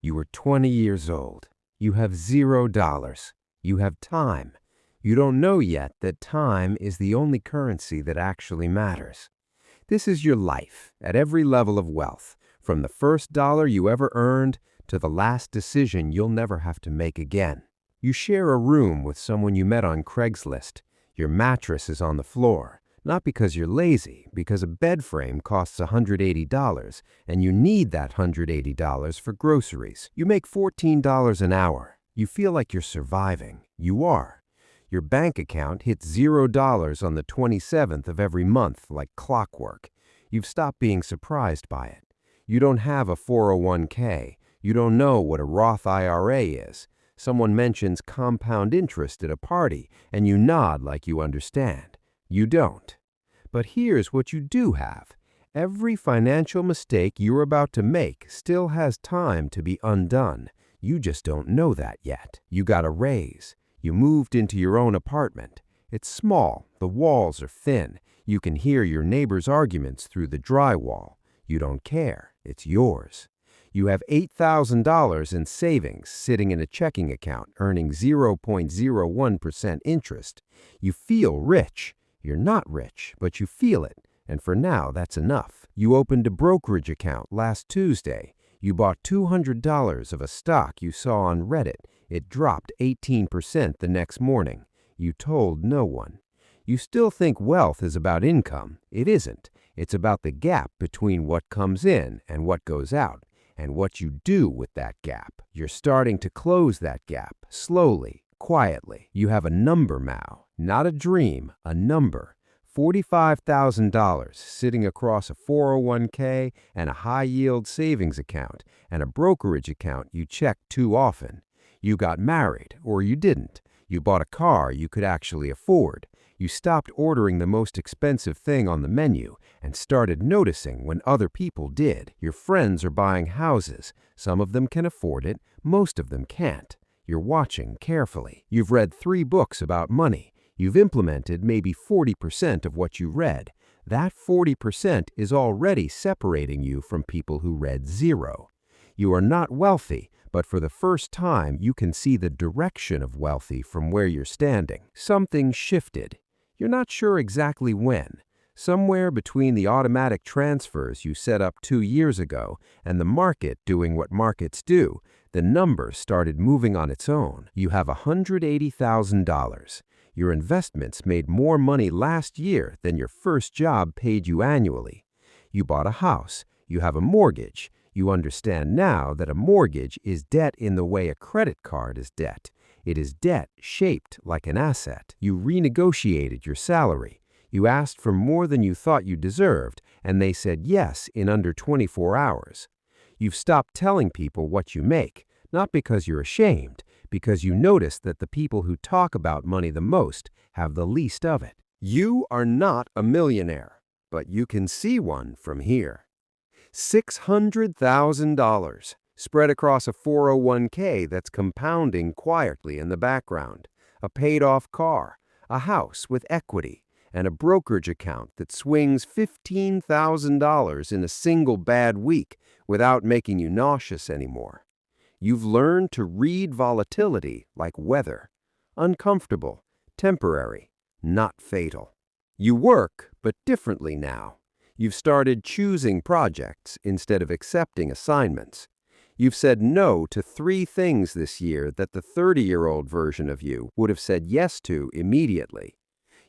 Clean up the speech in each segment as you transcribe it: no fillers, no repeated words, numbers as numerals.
You are 20 years old. You have $0. You have time. You don't know yet that time is the only currency that actually matters. This is your life at every level of wealth, from the first dollar you ever earned to the last decision you'll never have to make again. You share a room with someone you met on Craigslist. Your mattress is on the floor, not because you're lazy, because a bed frame costs $180 and you need that $180 for groceries. You make $14 an hour. You feel like you're surviving. You are. Your bank account hits $0 on the 27th of every month like clockwork. You've stopped being surprised by it. You don't have a 401k. You don't know what a Roth IRA is. Someone mentions compound interest at a party, and you nod like you understand. You don't. But here's what you do have. Every financial mistake you're about to make still has time to be undone. You just don't know that yet. You got a raise. You moved into your own apartment. It's small. The walls are thin. You can hear your neighbor's arguments through the drywall. You don't care. It's yours. You have $8,000 in savings sitting in a checking account earning 0.01% interest. You feel rich. You're not rich, but you feel it. And for now, that's enough. You opened a brokerage account last Tuesday. You bought $200 of a stock you saw on Reddit. It dropped 18% the next morning. You told no one. You still think wealth is about income. It isn't. It's about the gap between what comes in and what goes out, and what you do with that gap. You're starting to close that gap, slowly, quietly. You have a number now, not a dream, a number. $45,000 sitting across a 401k and a high-yield savings account and a brokerage account you check too often. You got married, or you didn't. You bought a car you could actually afford. You stopped ordering the most expensive thing on the menu and started noticing when other people did. Your friends are buying houses. Some of them can afford it. Most of them can't. You're watching carefully. You've read 3 books about money. You've implemented maybe 40% of what you read. That 40% is already separating you from people who read 0. You are not wealthy, but for the first time you can see the direction of wealthy from where you're standing. Something shifted. You're not sure exactly when. Somewhere between the automatic transfers you set up 2 years ago and the market doing what markets do, the number started moving on its own. You have $180,000. Your investments made more money last year than your first job paid you annually. You bought a house. You have a mortgage. You understand now that a mortgage is debt in the way a credit card is debt. It is debt shaped like an asset. You renegotiated your salary. You asked for more than you thought you deserved, and they said yes in under 24 hours. You've stopped telling people what you make, not because you're ashamed, because you notice that the people who talk about money the most have the least of it. You are not a millionaire, but you can see one from here. $600,000 spread across a 401k that's compounding quietly in the background, a paid-off car, a house with equity, and a brokerage account that swings $15,000 in a single bad week without making you nauseous anymore. You've learned to read volatility like weather, uncomfortable, temporary, not fatal. You work, but differently now. You've started choosing projects instead of accepting assignments. You've said no to 3 things this year that the 30-year-old version of you would have said yes to immediately.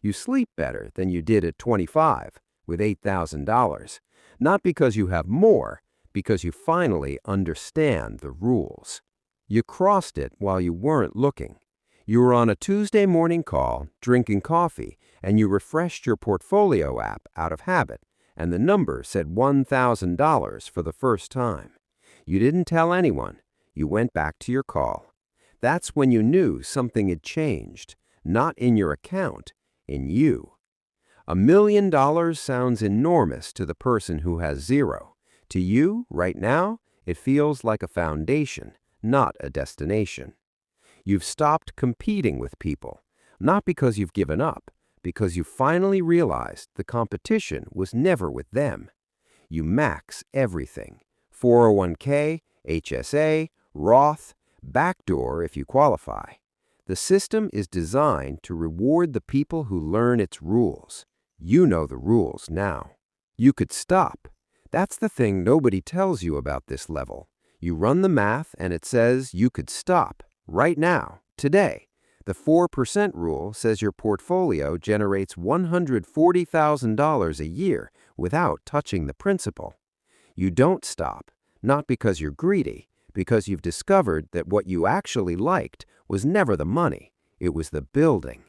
You sleep better than you did at 25 with $8,000, not because you have more, because you finally understand the rules. You crossed it while you weren't looking. You were on a Tuesday morning call, drinking coffee, and you refreshed your portfolio app out of habit, and the number said $1,000 for the first time. You didn't tell anyone. You went back to your call. That's when you knew something had changed, not in your account, in you. $1 million sounds enormous to the person who has 0. To you, right now, it feels like a foundation, not a destination. You've stopped competing with people, not because you've given up, because you finally realized the competition was never with them. You max everything: 401k, HSA, Roth, backdoor if you qualify. The system is designed to reward the people who learn its rules. You know the rules now. You could stop. That's the thing nobody tells you about this level. You run the math and it says you could stop right now, today. The 4% rule says your portfolio generates $140,000 a year without touching the principal. You don't stop, not because you're greedy, because you've discovered that what you actually liked was never the money, it was the building.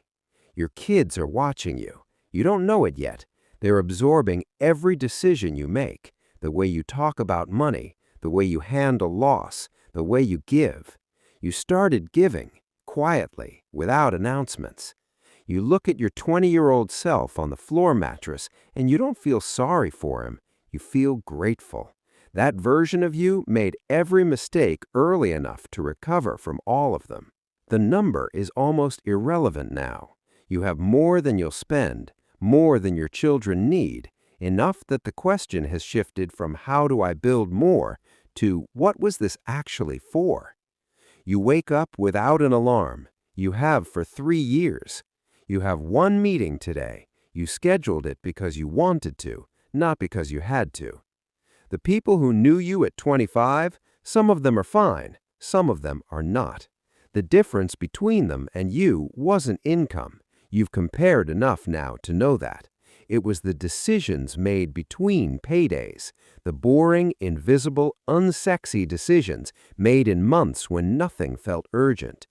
Your kids are watching you. You don't know it yet. They're absorbing every decision you make, the way you talk about money, the way you handle loss, the way you give. You started giving, quietly, without announcements. You look at your 20-year-old self on the floor mattress and you don't feel sorry for him. You feel grateful. That version of you made every mistake early enough to recover from all of them. The number is almost irrelevant now. You have more than you'll spend, more than your children need, enough that the question has shifted from how do I build more to what was this actually for? You wake up without an alarm. You have for 3 years. You have one meeting today. You scheduled it because you wanted to, not because you had to. The people who knew you at 25, some of them are fine, some of them are not. The difference between them and you wasn't income. You've compared enough now to know that. It was the decisions made between paydays, the boring, invisible, unsexy decisions made in months when nothing felt urgent.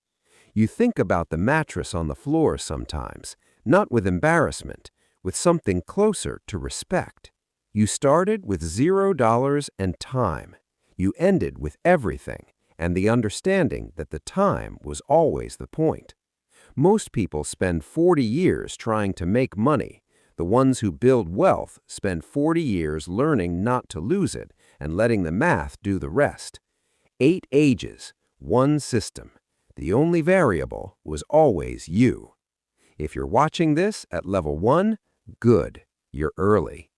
You think about the mattress on the floor sometimes, not with embarrassment, with something closer to respect. You started with $0 and time. You ended with everything and the understanding that the time was always the point. Most people spend 40 years trying to make money. The ones who build wealth spend 40 years learning not to lose it and letting the math do the rest. 8 ages, one system. The only variable was always you. If you're watching this at level 1, good, you're early.